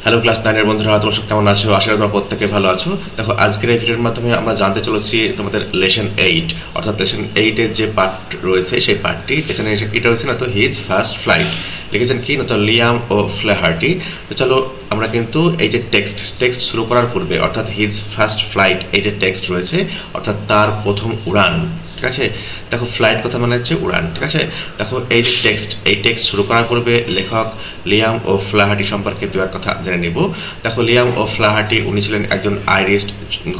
Hello class 9 এর বন্ধুরা, তোমরা সব কেমন আছো? আশা করি তোমরা প্রত্যেকে ভালো আছো। দেখো, আজকের এই ভিডিওর মাধ্যমে আমরা জানতে চলেছি তোমাদের লেসন 8, অর্থাৎ লেসন 8 এর যে পার্ট রয়েছে সেই পার্টটি লেসন এটা রয়েছে না তো হিজ ফার্স্ট ফ্লাইট, লিখেছেন কি না তো লিয়াম ও ফ্লেহার্টি। তো চলো আমরা কিন্তু এই যে টেক্সট শুরু করার পূর্বে অর্থাৎ হিজ ফার্স্ট ফ্লাইট এই যে টেক্সট রয়েছে অর্থাৎ তার প্রথম উড়ান, ঠিক আছে। দেখো, ফ্লাইট কথা মানে হচ্ছে উড়ান, ঠিক আছে। দেখো, এই যে টেক্সট শুরু করার পূর্বে লেখক লিয়াম ও ফ্লাহার্টি সম্পর্কে দু এক কথা জেনে নেব। দেখো, লিয়াম ও ফ্লাহার্টি উনি ছিলেন একজন আইরিশ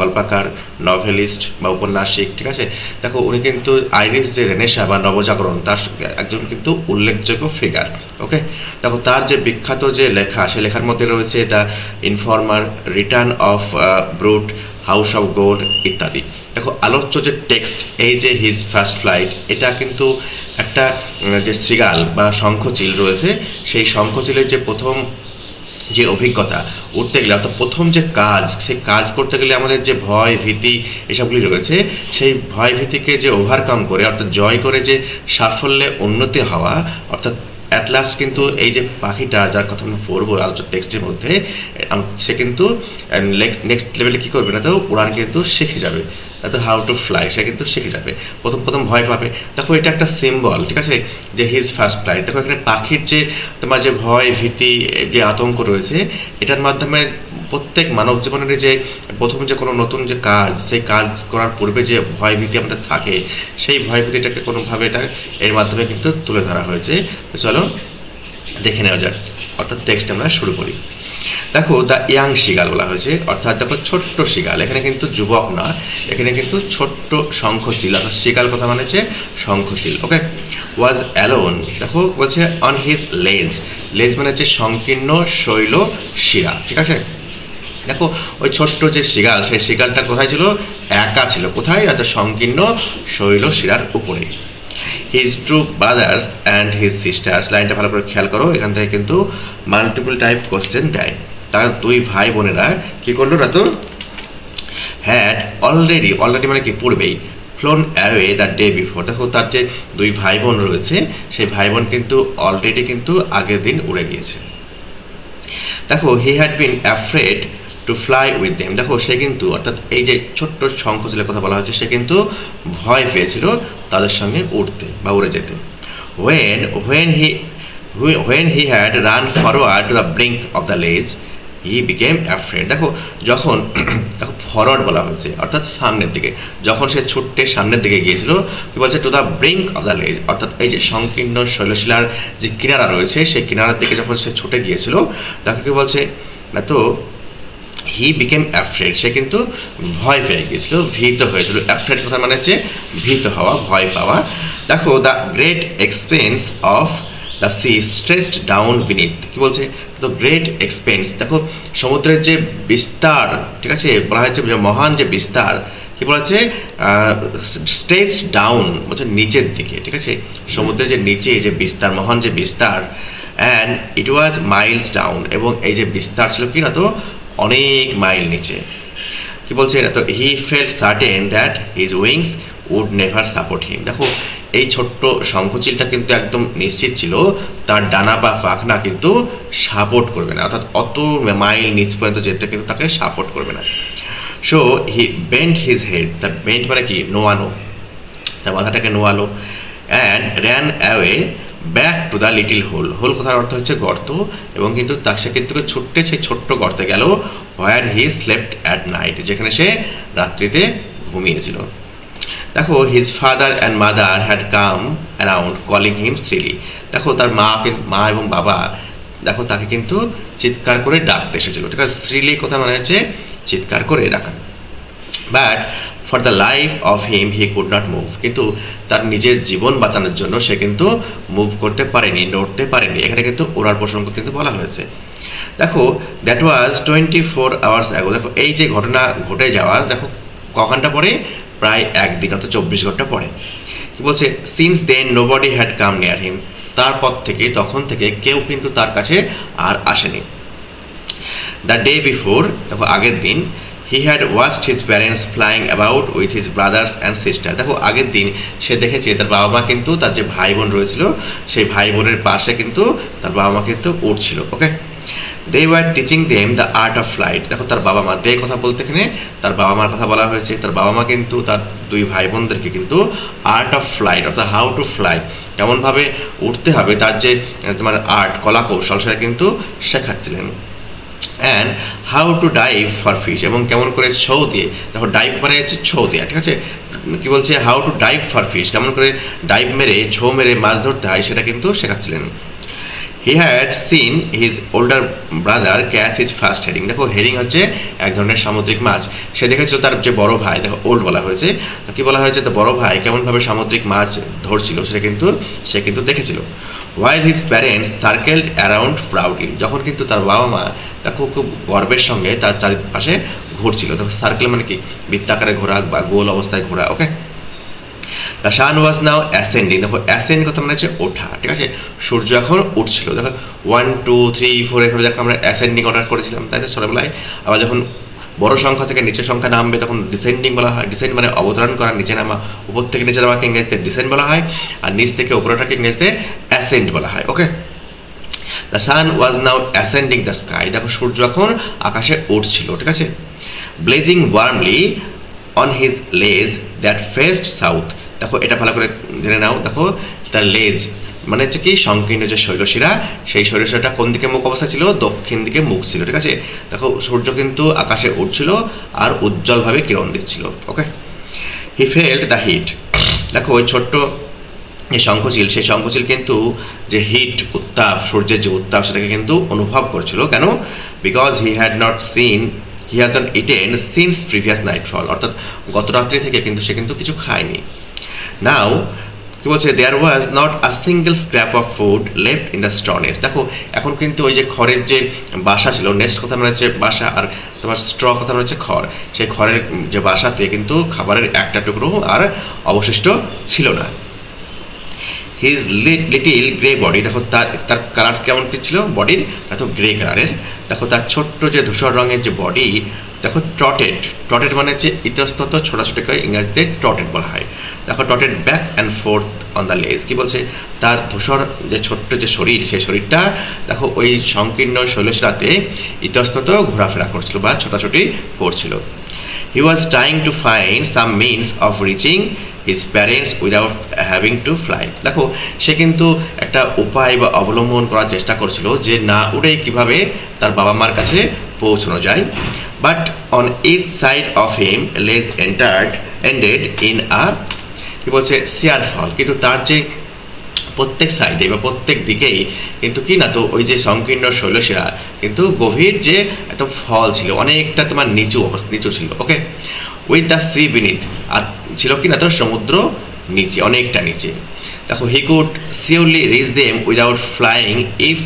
গল্পকার, নভেলিস্ট বা উপন্যাসিক, ঠিক আছে। দেখো, উনি কিন্তু আইরিশ যে রেনেসা বা নবজাগরণ তার একজন কিন্তু উল্লেখযোগ্য ফিগার, ওকে। দেখো, তার যে বিখ্যাত যে লেখা সেই লেখার মধ্যে রয়েছে the Informer, Return of Brute, House of Gold ইত্যাদি। দেখো, আলোচ্য যে টেক্সট এই যে হিজ ফার্স্ট ফ্লাইট, এটা কিন্তু একটা যে শৃগাল বা শঙ্খচিল রয়েছে সেই শঙ্খচিলের যে প্রথম যে অভিজ্ঞতা উঠতে গেলে অর্থাৎ প্রথম যে কাজ, সেই কাজ করতে গেলে আমাদের যে ভয় ভীতি এসবগুলি রয়েছে সেই ভয় ভীতিকে যে ওভারকাম করে অর্থাৎ জয় করে যে সাফল্যে উন্নতি হওয়া, অর্থাৎ অ্যাট লাস্ট কিন্তু এই যে পাখিটা যার কথা আমরা পড়বো আলোচনা টেক্সটের মধ্যে, সে কিন্তু নেক্সট লেভেলে কী করবে না তো উড়ান কিন্তু শিখে যাবে, তো হাউ টু ফ্লাই সে কিন্তু শিখে যাবে। প্রথম ভয় পাবে। দেখো, এটা একটা সিম্বল, ঠিক আছে, যে হিজ ফার্স্ট ফ্লাইট। দেখো, এখানে পাখির যে তোমার যে ভয় ভীতি যে আতঙ্ক রয়েছে এটার মাধ্যমে প্রত্যেক মানব জীবনের যে প্রথম যে কোনো নতুন যে কাজ, সেই কাজ করার পূর্বে যে ভয় ভীতি আমাদের থাকে সেই ভয় ভীতিটাকে কোনোভাবে এটা এর মাধ্যমে কিন্তু তুলে ধরা হয়েছে। তো চলো দেখে নেওয়া যাক, অর্থাৎ টেক্সট আমরা শুরু করি। দেখো, দ্য ইয়াং শিগাল বলা হয়েছে, অর্থাৎ দেখো ছোট্ট শিগাল, এখানে কিন্তু যুবক না, এখানে কিন্তু ছোট্ট শঙ্খচিল, অর্থাৎ শিগাল কথা মানে হচ্ছে শঙ্খচিল, ওকে। ওয়াজ অ্যালোন, দেখো বলছে অন হিজ লেজ মানে হচ্ছে সংকীর্ণ শৈল শিরা, ঠিক আছে। দেখো, ওই ছোট্ট যে শিগাল সেই শিগালটা কোথায় ছিল? একা ছিল। কোথায়? অর্থাৎ সংকীর্ণ শৈল শিরার উপরে। His two brothers and his sisters, লাইনটা ভালো করে খেয়াল করো, এখান থেকে কিন্তু মাল্টিপল টাইপ কোশ্চেন দেয়। তার দুই ভাই বোনেরা কি করলো না তো হ্যাড অলরেডি মানে কি পূর্বেই flown away the day before. দেখো, তার যে দুই ভাই বোন রয়েছে সেই ভাই বোন কিন্তু অলরেডি কিন্তু আগের দিন উড়ে গিয়েছে। দেখো, he had been afraid to fly with them. দেখো, সে কিন্তু অর্থাৎ এই যে ছোট্ট শঙ্খচিলের কথা বলা হচ্ছে, সে কিন্তু ভয় পেয়েছিল তাদের সঙ্গে উঠতে বা উড়ে যেতে। when he had run forward to the brink of the ledge he became afraid. দেখো, যখন দেখো ফরওয়ার্ড বলা হয়েছে অর্থাৎ সামনের দিকে, যখন সে ছুটতে সামনের দিকে গিয়েছিল কি বলছে? Two the brink of the লেজ, অর্থাৎ এই যে সংকীর্ণ শৈলশিলার যে কিনারা রয়েছে সেই কিনারার দিকে যখন সে ছুটে গিয়েছিল তাকে কি বলছে না তো হি বিকেম অ্যাফ্রেড, সে কিন্তু ভয় পেয়ে গিয়েছিল, ভীত হয়েছিল। অ্যাফ্রেড কথা মানে হচ্ছে ভীত হওয়া, ভয় পাওয়া। দেখো, the great expense of the sea stretched down beneath, কি বলছে? তো গ্রেট এক্সপেন্স, দেখো সমুদ্রের যে বিস্তার, ঠিক আছে, বলা হয়েছে যে মহান যে বিস্তার, কি বলেছে? স্ট্রেচড ডাউন বলছে নিচের দিকে, ঠিক আছে, সমুদ্রের যে নিচে যে বিস্তার, মহান যে বিস্তার। And it was Miles down, এবং এই যে বিস্তার ছিল কি না তো অনেক মাইল নিচে। কি বলছে না তো he felt certain that his wings would never support him. দেখো, এই ছোট্ট শঙ্খচিলটা কিন্তু একদম নিশ্চিত ছিল তার ডানা বা পাখনা কিন্তু সাপোর্ট করবে না, অর্থাৎ অত মাইল নিচ পর্যন্ত যেতে কিন্তু তাকে সাপোর্ট করবে না। So he bent his head, তার বেন্ট মানে কি? নোয়ানো, তার মাথাটাকে নোয়ালো। And ran away back to the little hole কথার অর্থ হচ্ছে গর্ত, এবং কিন্তু তার সে কিন্তু ছুটতে সেই ছোট্ট গর্তে গেল where he slept at night, যেখানে সে রাত্রিতে ঘুমিয়েছিল। দেখো, his father and mother had come around calling him shrilly. দেখো, তার মা এবং বাবা দেখো তাকে কিন্তু চিৎকার করে ডাকতে এসেছিল, ঠিক আছে। শ্রীলি কথা মানে হচ্ছে চিৎকার করে ডাকা। But for the life of him he could not move, কিন্তু তার নিজের জীবন বাঁচানোর জন্য সে কিন্তু মুভ করতে পারেনি, নড়তে পারেনি। এখানে কিন্তু ওড়ার প্রসঙ্গ কিন্তু বলা হয়েছে। দেখো, দ্যাট ওয়াজ 24 hours ago। দেখো, এই যে ঘটনা ঘটে যাওয়ার দেখো ক ঘন্টা পরে? প্রায় একদিন, অর্থাৎ 24 ঘন্টা পরে। কি বলছে? Since then nobody had come near him, তারপর থেকে তখন থেকে কেউ কিন্তু তার কাছে আর আসেনি। দ্য ডে বিফোর, দেখো আগের দিন, he had watched his parents flying about with his brothers and sister. দেখো, আগের দিন সে দেখেছে তার বাবা মা কিন্তু তার যে ভাই বোন রয়েছিল সেই ভাই বোনের পাশে কিন্তু তার বাবা মা কিন্তু উঠছিল, okay. They were teaching them the art of flight. দেখো তার বাবা মা, দে কথা বলতে এখানে তার বাবা মার কথা বলা হয়েছে। তার বাবা মা কিন্তু তার দুই ভাই বোনদেরকে কিন্তু আর্ট অফ ফ্লাইট অর্থাৎ হাউ টু ফ্লাই, কেমনভাবে উঠতে হবে তার যে তোমার আর্ট কলা কৌশল সেটা কিন্তু শেখাচ্ছিলেন। And how to dive for fish, এবং কেমন করে ছৌ দিয়ে, দেখো ডাইভ মানে হচ্ছে ছৌ দেওয়া, ঠিক আছে, কি বলছে how to dive for fish, কেমন করে ডাইভ মেরে ছৌ মেরে মাছ ধরতে হয় সেটা কিন্তু শেখাচ্ছিলেন। He had seen his older brother catch his first herring. দেখো হেরিং হচ্ছে এক ধরনের সামুদ্রিক মাছ। সে দেখেছিল তার যে বড় ভাই, দেখো ওল্ড বলা হয়েছে, কি বলা হয়েছে, তো বড় ভাই কেমনভাবে সামুদ্রিক মাছ ধরছিল সেটা কিন্তু সে কিন্তু দেখেছিল। While his parents circled around proudly, যখন কিন্তু তার বাবা মা দেখো খুব গর্বের সঙ্গে তার চারিপাশে ঘুরছিল। দেখো সার্কেল মানে কি বৃত্তাকারে ঘোরা বা গোল অবস্থায় ঘোরা। Okay, the sun was now ascending. দেখো অ্যাসেন্ড কথা মানে হচ্ছে ওঠা, ঠিক আছে, সূর্য এখন উঠছিল। দেখো 1 2 3 4 এভাবে দেখো আমরা অ্যাসেন্ডিং অর্ডার করেছিলাম, তাই তো ছোটবেলায়। আবার যখন বড় সংখ্যা থেকে নিচের সংখ্যা নামবে তখন ডিসেন্ডিং বলা হয়। ডিসেন্ড মানে অবতরণ করা, নিচে নামা। উপর থেকে নিচে নামাকে ইংরেজিতে ডিসেন্ড বলা হয়, আর নিচ থেকে উপরটাকে ইংরেজিতে অ্যাসেন্ড বলা হয়। Okay, the sun was now ascending the sky. দেখো সূর্য এখন আকাশে উঠছিল, ঠিক আছে। Blazing warmly on his ledge that faced south. দেখো এটা ভালো করে জেনে নাও। দেখো তার লেজ মানে হচ্ছে কি সংকীর্ণ যে শৈলশিরা, সেই শৈলশিরাটা কোন দিকে মুখ অবস্থা ছিল, দক্ষিণ দিকে মুখ ছিল, ঠিক আছে। দেখো সূর্য কিন্তু আকাশে উঠছিল আর উজ্জ্বলভাবে কিরণ দিচ্ছিল। ওকে, হি ফেল্ট দ্য হিট। দেখো ওই ছোট্ট যে শঙ্খচিল, সেই শঙ্খচিল কিন্তু যে হিট উত্তাপ, সূর্যের যে উত্তাপ সেটাকে কিন্তু অনুভব করছিল। কেন? Because he had not eaten since previous nightfall, অর্থাৎ গত রাত্রি থেকে কিন্তু সে কিন্তু কিছু খায়নি। নাও কি বলছে, there was not a single scrap of food left in the straw nest. দেখো এখন কিন্তু ওই যে খড়ের যে বাসা ছিল, নেস্ট কথা মানে হচ্ছে বাসা, আর তোমার স্ট্র কথা মানে হচ্ছে খড়, সেই খড়ের যে বাসাতে কিন্তু খাবারের একটা টুকরো আর অবশিষ্ট ছিল না। হিজ লিটিল গ্রে বডি, দেখো তার কালার কেমন ছিল বডির, এত গ্রে কালারের। দেখো তার ছোট্ট যে ধূসর রঙের যে বডি, দেখো টটেড মানে হচ্ছে ইতস্তত ছোট ছোট করে ইংরেজিতে টটেড বলা হয়। দেখো টটেড back and forth on the ledge, কি বলছে তার ধূসর যে ছোট্ট যে শরীর, সেই শরীরটা দেখো ওই সংকীর্ণ শৈলশিরাতে ইতস্তত ঘোরাফেরা করছিল বা ছোটাছুটি করছিল। He was trying to find some means of reaching his parents without having to fly. দেখো সে কিন্তু একটা উপায় বা অবলম্বন করার চেষ্টা করছিল যে না উড়ে কিভাবে তার বাবা মার কাছে পৌঁছানো যায়। But on each side of him legs ended in a, কি বলছে, সিয়ার ফল, কিন্তু তার যে প্রত্যেক সাইডে বা প্রত্যেক দিকেই কিন্তু কি না তো ওই যে সংকীর্ণ শৈলশিরা কিন্তু গভীর যে একটা ফল ছিল, অনেকটা তোমার নিচু ছিল। Okay, with the sea beneath, আর ছিল কি না তো সমুদ্র নিচে, অনেকটা নিচে। দেখো he could surely reach them without flying if,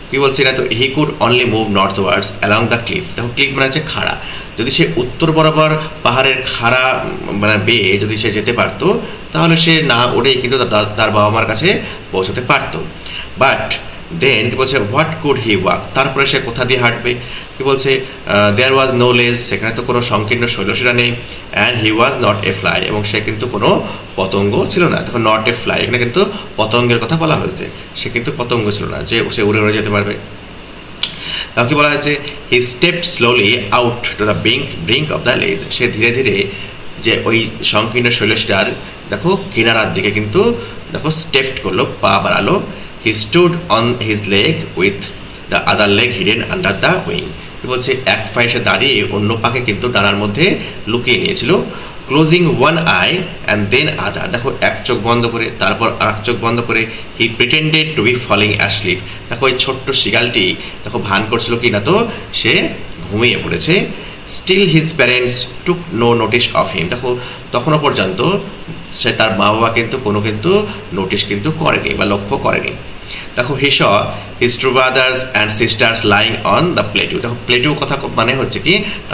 কি বলছে না তো, he could only move northwards along the cliff. দেখো ক্লিফ মানে হচ্ছে খাড়া, যদি সে উত্তর বরাবর পাহাড়ের খাড়া মানে বেয়ে যদি সে যেতে পারতো তাহলে সে না উড়েই কিন্তু তার বাবা মার কাছে পৌঁছতে পারতো। বাট দেন কি বলছে, হোয়াট কুড হি ওয়াক, তারপরে সে কোথা দিয়ে হাঁটবে, কি বলছে, দেয়ার ওয়াজ নো লেজ, সেখানে তো কোনো সংকীর্ণ শৈলশিরা নেই। And he was not a fly, এবং সে কিন্তু কোনো পতঙ্গ ছিল না। দেখো নট এ ফ্লাই, এখানে কিন্তু পতঙ্গের কথা বলা হয়েছে, সে কিন্তু পতঙ্গ ছিল না যে সে উড়ে উড়ে যেতে পারবে। তাও কি বলা হয়েছে, he stepped slowly out to the brink of the ledge, সে ধীরে ধীরে যে ওই সংকীর্ণ শৈলশিরার দেখো কিনারার দিকে কিন্তু দেখো স্টেপড করলো, পা বাড়ালো। হি stood on his leg with the other leg hidden under the wing, কি বলছে এক পায়ে সে দাঁড়িয়ে অন্য পাকে কিন্তু ডানার মধ্যে লুকিয়ে নিয়েছিল। Closing one eye and then other, দেখো এক চোখ বন্ধ করে তারপর আর এক চোখ বন্ধ করে he pretended to be falling asleep. দেখো ওই ছোট্ট শিগালটি দেখো ভান করছিল কি না তো সে ঘুমিয়ে পড়েছে। Still his parents took no notice of him, দেখো তখনও পর্যন্ত সে তার মা বাবা কিন্তু কোনো কিন্তু নোটিস কিন্তু করেনি বা লক্ষ্য করেনি। দেখো he saw his two brothers and sisters lying on the plateau, দেখো প্লেটু কথা মানে হচ্ছে কি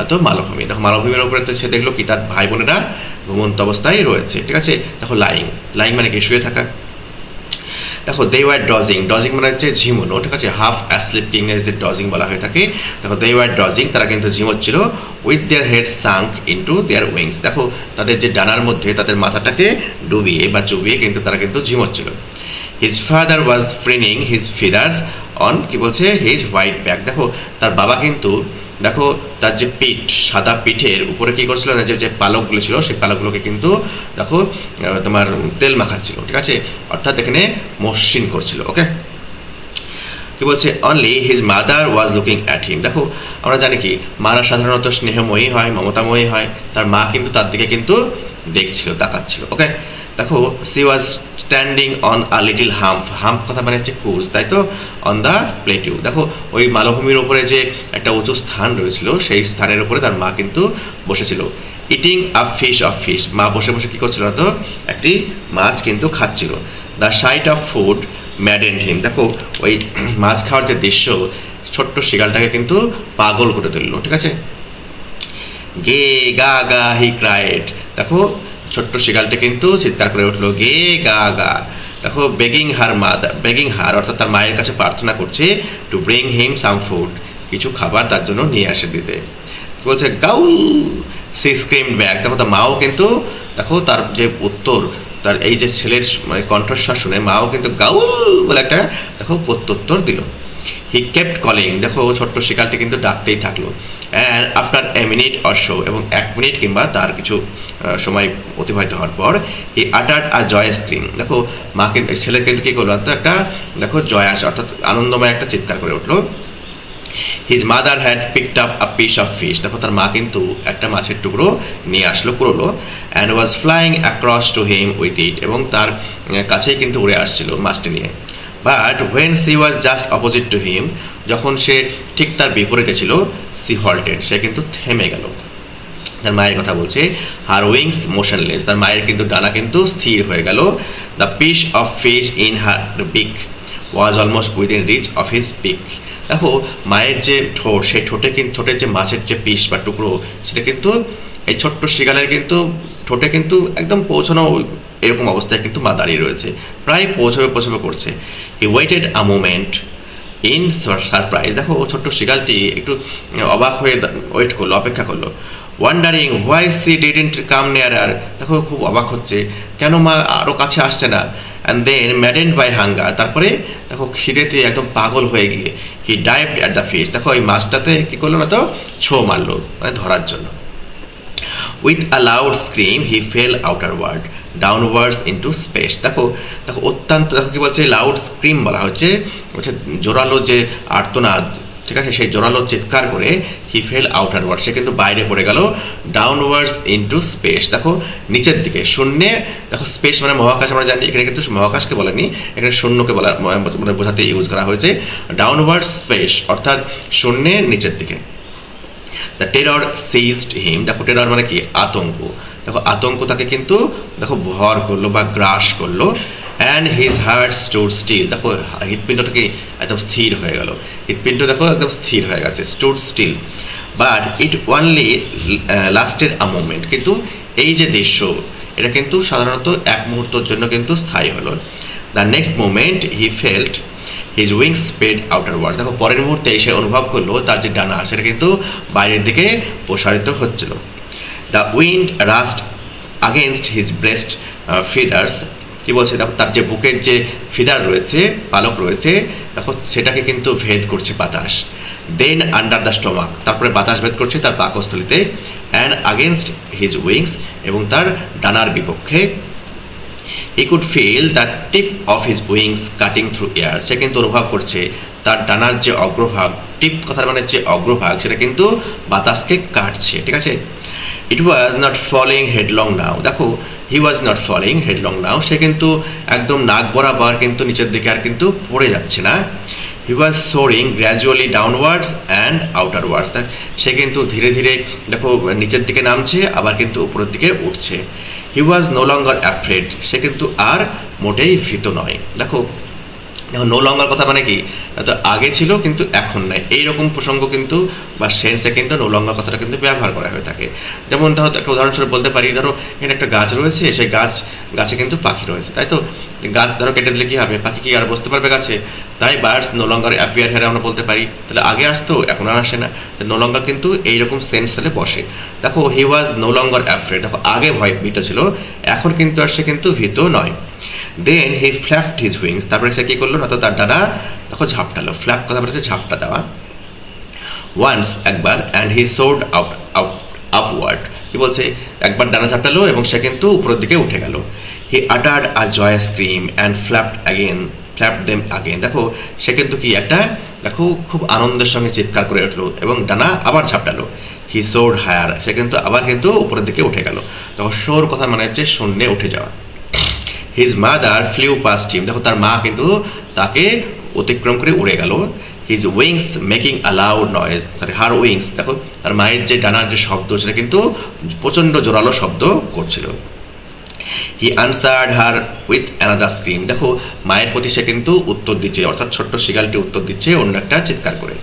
তো মালভূমি। দেখো মালভূমির উপরে তো সে দেখলো কি তার ভাই বোনেরা ঘুমন্ত অবস্থায় রয়েছে, ঠিক আছে। দেখো লাইং মানে কি শুয়ে থাকা। দেখো দে ওয়ার ডজিং মানে হচ্ছে ঝিমোনো, ঠিক আছে, হাফ অ্যাসলিপ কি ইংরেজিতে ডজিং বলা হয়ে থাকে। দেখো দে ওয়ার ডজিং, তারা কিন্তু ঝিমোচ্ছিল। With their head sunk into their wings, দেখো তাদের যে ডানার মধ্যে তাদের মাথাটাকে ডুবিয়ে বা চুবিয়ে কিন্তু তারা কিন্তু ঝিমোচ্ছিল। His father was preening his feathers on কি বলছে হিজ হোয়াইট ব্যাক। দেখো তার বাবা কিন্তু দেখো তার যে পিঠ সাদা পিঠের উপরে কি করছিল না, যে পালকগুলো ছিল সেই পালকগুলোকে কিন্তু দেখো তোমার তেল মাখাচ্ছিল, ঠিক আছে, অর্থাৎ এখানে মসৃণ করছিল। ওকে, কি বলছে only his mother was looking at him. দেখো আমরা জানি কি মারা সাধারণত স্নেহময়ী হয়, মমতাময়ী হয়, তার মা কিন্তু তার দিকে কিন্তু দেখছিল, তাকাচ্ছিল। ওকে, দেখো C was standing on a little hump. Hump কথা মানে হচ্ছে কুজ, তাই তো, অন দ্য প্লেটিউ। দেখো ওই মালভূমির উপরে যে একটা উঁচু স্থান রয়েছিল সেই স্থানের উপরে তার মা কিন্তু বসেছিল। Eating a fish of fish, মা বসে বসে কী করছিল তো একটি মাছ কিন্তু খাচ্ছিল। দ্য সাইট অফ ফুড ম্যাডেন্ড হিম। দেখো ওই মাছ খাওয়ার যে দৃশ্য ছোট্ট শিগালটাকে কিন্তু পাগল করে তুললো, ঠিক আছে। গে গা গা হি ক্রাইড। দেখো ছোট্ট শিগালটা কিন্তু চিৎকার করে উঠলো, গে গা গা। দেখো বেগিং হার অর্থাৎ তার মায়ের কাছে প্রার্থনা করছে to bring him some food, কিছু খাবার তার জন্য নিয়ে আসে দিতে। বলছে গাউল, সি স্ক্রিম ব্যাক। দেখো তার মাও কিন্তু দেখো তার যে উত্তর, তার এই যে ছেলের মানে কণ্ঠস্বর শুনে মাও কিন্তু গাউল বলে একটা দেখো প্রত্যুত্তর দিল। হি কেপ্ট কলিং। দেখো ছোট্ট শিকারটি কিন্তু ডাকতেই থাকলো। And after a minute or show, এবং 1 মিনিট কিংবা তার কিছু সময় অতিবাহিত হওয়ার পর হি আটার্ড আ জয় স্ক্রিম। দেখো মা কিন্তু ছেলে কিন্তু কী করলো তো একটা দেখো জয়াস অর্থাৎ আনন্দময় একটা চিৎকার করে উঠলো। His mother had picked up a piece of fish. দেখো তার মা কিন্তু একটা মাছের টুকরো নিয়ে আসলো, কুড়োলো, and was flying across to him with it, এবং তার কাছেই কিন্তু উড়ে আসছিল মাছটি নিয়ে। But when she was just opposite to him, যখন সে ঠিক তার বিপরীতে ছিল, সি হল্টেড, সে কিন্তু থেমে গেল। তার মায়ের কথা বলছে, হার উইংস মোশনলেস, তার মায়ের কিন্তু ডানা কিন্তু স্থির হয়ে গেল। The piece of fish in her beak was almost within reach of his beak. দেখো মায়ের যে ঠোঁট, সেই ঠোঁটের যে মাছের যে পিস বা টুকরো, সেটা কিন্তু এই ছোট্ট শিগালের কিন্তু ঠোঁটে কিন্তু একদম পৌঁছানো এরকম অবস্থায় কিন্তু মা দাঁড়িয়ে রয়েছে, প্রায় পৌঁছাবে করছে। হি weighted a moment in surprise. দেখো ছোট্ট শিগালটি একটু অবাক হয়ে ওয়েট করলো, অপেক্ষা করলো। Wondering why she didn't come nearer. দেখো খুব অবাক হচ্ছে, কেন মা আরও কাছে আসছে না। অ্যান্ড দেন ম্যাডেন্ড বাই হাঙ্গার, তারপরে দেখো খিদেতে একদম পাগল হয়ে গিয়ে হি ডাইভড অ্যাট দ্য ফিশ। দেখো ওই মাছটাতে কী করলো না তো ছো মারলো, মানে ধরার জন্য। With a loud scream he fell outward downwards into space. দেখো অত্যন্ত দেখো কী বলছে, লাউড স্ক্রিম বলা হচ্ছে জোরালো যে আর্তনাদ, ঠিক আছে, সেই জোরালো চিৎকার করে হি ফেল আউটারওয়ার্ড, সে কিন্তু বাইরে পড়ে গেল। ডাউনওয়ার্ডস ইন্টু স্পেস, দেখো নিচের দিকে শূন্যে। দেখো স্পেস মানে মহাকাশ, আমরা জানি এখানে কিন্তু মহাকাশকে বলেনি, এখানে শূন্যকে বলা মানে বোঝাতে ইউজ করা হয়েছে। ডাউনওয়ার্ড স্পেস অর্থাৎ শূন্যে নিচের দিকে। দ্য টেরর সিজড হিম। দেখো টেরর মানে কি, আতঙ্ক। দেখো আতঙ্ক তাকে কিন্তু দেখো ভর করলো বা গ্রাস করলো। And his heart stood still. দেখো হৃৎপিণ্ডটা কি একদম স্থির হয়ে গেল, হৃৎপিণ্ড দেখো একদম স্থির হয়ে গেছে, stood still. But it only lasted a moment, কিন্তু এই যে দৃশ্য এটা কিন্তু সাধারণত 1 মুহূর্তের জন্য কিন্তু স্থায়ী হলো। The next moment he felt his wings spread outward. দেখো পরের মুহূর্তে সে অনুভব করলো তার যে ডানা সেটা কিন্তু বাইরের দিকে প্রসারিত হচ্ছিল। The wind rushed against his breast feathers. কী বলছে, দেখো তার যে বুকের যে ফিদার রয়েছে, পালক রয়েছে, দেখো সেটাকে কিন্তু ভেদ করছে বাতাস। দেন আন্ডার দ্য স্টোমাক, তারপরে বাতাস ভেদ করছে তার পাকস্থলিতে। অ্যান্ড আগেনস্ট হিজ উইংস, এবং তার ডানার বিপক্ষে। He could feel the tip of his wings cutting through air. সে কিন্তু অনুভব করছে তার ডানার যে অগ্রভাগ, টিপ কথার মানে যে অগ্রভাগ, সেটা কিন্তু বাতাসকে কাটছে, ঠিক আছে। ইট ওয়াজ নট ফলিং হেডলং নাও। দেখো হি ওয়াজ নট ফলিং হেডলং নাও, সে কিন্তু একদম নাক বরাবর কিন্তু নিচের দিকে আর কিন্তু পড়ে যাচ্ছে না। হি ওয়াজ সোরিং গ্র্যাজুয়ালি ডাউনওয়ার্ডস অ্যান্ড আউটারওয়ার্ডস। সে কিন্তু ধীরে ধীরে দেখো নিচের দিকে নামছে, আবার কিন্তু উপরের দিকে উঠছে। হি ওয়াজ নো লঙ্গার অ্যাফ্রেড, সে কিন্তু আর মোটেই ভীত নয়। দেখো নো লঙ্গার কথা মানে কি, তো আগে ছিল কিন্তু এখন নাই, এইরকম প্রসঙ্গ কিন্তু বা সেন্সে কিন্তু নো লঙ্গার কথাটা কিন্তু ব্যবহার করা হয়ে থাকে। যেমন ধরো একটা উদাহরণস্বরূপ বলতে পারি, ধরো এখানে একটা গাছ রয়েছে, সেই গাছে কিন্তু পাখি রয়েছে, তাই তো। গাছ ধরো কেটে দিলে কী হবে, পাখি কি আর বসতে পারবে গাছে? তাই birds no longer appear here আমরা বলতে পারি। তাহলে আগে আসতো, এখন আর আসে না। নো লঙ্গার কিন্তু এইরকম সেন্স তাহলে বসে। দেখো হি ওয়াজ নো লঙ্গার অ্যাফ্রেড, দেখো আগে ভীত ছিল, এখন কিন্তু আর সে কিন্তু ভীত নয়। দেন হি ফ্ল্যাপড হিজ উইংস, তারপরে সে কী করলো না তো তার ডানা তখন ঝাপটালো। ফ্ল্যাপ কথা বলেছে ঝাপটা দেওয়া। ওয়ান্স একবার, অ্যান্ড হি সোর্ড আপওয়ার্ড, কি বলছে একবার ডানা ঝাপটালো এবং সে কিন্তু উপরের দিকে উঠে গেল। হি আটার্ড আ জয় স্ক্রিম অ্যান্ড ফ্ল্যাপড দেম আগেন, দেখো সে কিন্তু কি একটা দেখো খুব আনন্দের সঙ্গে চিৎকার করে উঠলো এবং ডানা আবার ঝাপটালো। হি সোর্ড হায়ার, সে কিন্তু আবার কিন্তু উপরের দিকে উঠে গেল। তখন সোর কথা মানে হচ্ছে শূন্যে উঠে যাওয়া। হিজ মাদার ফ্লিউ পাস্ট হিম, দেখো তার মা কিন্তু তাকে অতিক্রম করে উড়ে গেল। হিজ উইংস মেকিং আ লাউড নয়েজ, সরি হার উইংস, দেখো তার মায়ের যে ডানার যে শব্দ সেটা কিন্তু প্রচণ্ড জোরালো শব্দ করছিল। He answered her with another scream, দেখো মায়ের প্রতি সে কিন্তু উত্তর দিচ্ছে, অর্থাৎ ছোট্ট শিগালটি উত্তর দিচ্ছে অন্য একটা চিৎকার করে।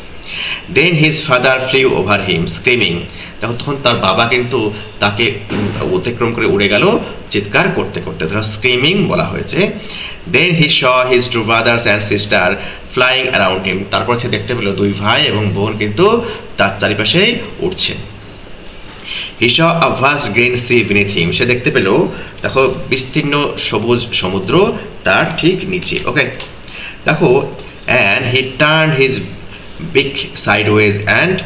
দেন হিজ ফাদার ফ্লিউ ওভার হিম স্ক্রিমিং, দেখো তখন তার বাবা কিন্তু তাকে অতিক্রম করে উড়ে গেল চিৎকার করতে করতে, দেখো স্ক্রিমিং বলা হয়েছে। Then he saw his two brothers and sister flying around him, তারপর সে দেখতে পেল দুই ভাই এবং বোন কিন্তু তার চারিপাশে উঠছে। He saw a vast green sea beneath him, সে দেখতে পেল দেখো বিস্তীর্ণ সবুজ সমুদ্র তার ঠিক নিচে। ওকে দেখো, and he turn his beak sideways and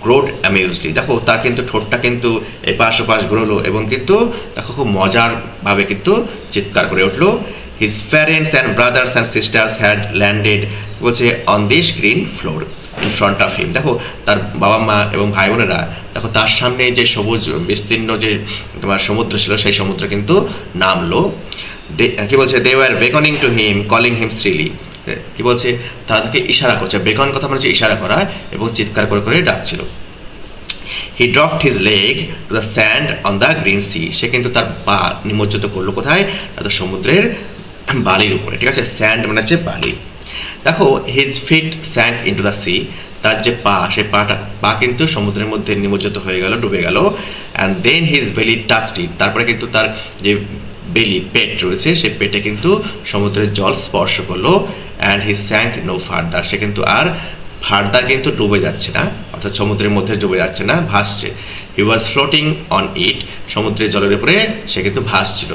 crowed amusedly, দেখো তার কিন্তু ঠোঁটটা কিন্তু এপাশ ওপাশ ঘুরলো এবং কিন্তু দেখো খুব মজার ভাবে কিন্তু চিৎকার করে উঠলো। His parents and brothers and sisters had landed, বলছে on this green floor in front of him, দেখো তার বাবা মা এবং ভাই বোনেরা দেখো তার সামনে যে সবুজ বিস্তীর্ণ যে তোমার সমুদ্র ছিল সেই সমুদ্র কিন্তু নামলো। কি বলছে they were beckoning to him calling him shrilly, কি বলছে তাদেরকে ইশারা করছে, বেকন কথা মানে ইশারা করা এবং চিৎকার করে করে ডাকছিল। He dropped his leg to the sand on the green sea, সে কিন্তু তার পা নিমজ্জিত করলো কোথায়, তাদের সমুদ্রের বালির উপরে, ঠিক আছে, স্যান্ড মানে হচ্ছে বালি। দেখো his fit sank into the sea, তার যে পা সে পা কিন্তু সমুদ্রের মধ্যে নিমজ্জিত হয়ে গেল, ডুবে গেল। অ্যান্ড দেন হিজ বেলি টাচড ইট, তারপরে কিন্তু তার যে বেলি পেট রয়েছে সেই পেটে কিন্তু সমুদ্রের জল স্পর্শ করলো। And he sank no further, সে কিন্তু আর ফার্দার কিন্তু ডুবে যাচ্ছে না, অর্থাৎ সমুদ্রের মধ্যে ডুবে যাচ্ছে না, ভাসছে। হি ওয়াজ ফ্লোটিং অন ইট, সমুদ্রের জলের উপরে সে কিন্তু ভাসছিল।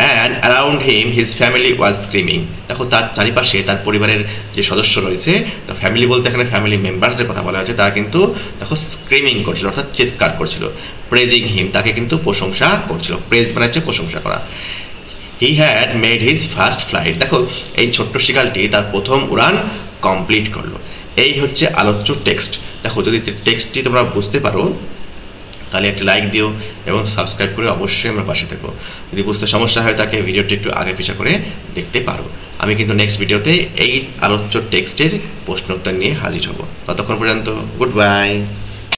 And around him his family was screaming, দেখো তার চারিপাশে তার পরিবারের যে সদস্য রয়েছে, ফ্যামিলি বলতে এখানে ফ্যামিলি মেম্বার্সের কথা বলা হয়েছে, তারা কিন্তু দেখো স্ক্রিমিং করছিল, অর্থাৎ চিৎকার করছিল। প্রেজিং হিম, তাকে কিন্তু প্রশংসা করছিল, প্রেজ মানে হচ্ছে প্রশংসা করা। He had made his first flight, দেখো এই ছোট্ট শিকালটি তার প্রথম উড়ান কমপ্লিট করলো। এই হচ্ছে আলোচ্য টেক্সট। দেখো যদি টেক্সটটি তোমরা বুঝতে পারো তাহলে একটা লাইক দিও এবং সাবস্ক্রাইব করে অবশ্যই আমরা পাশে থাকো। যদি বুঝতে সমস্যা হয় তাকে ভিডিওটি একটু আগে পিছা করে দেখতে পারো। আমি কিন্তু নেক্সট ভিডিওতে এই আলোচ্য টেক্সটের প্রশ্নোত্তর নিয়ে হাজির হব। ততক্ষণ পর্যন্ত গুড বাই।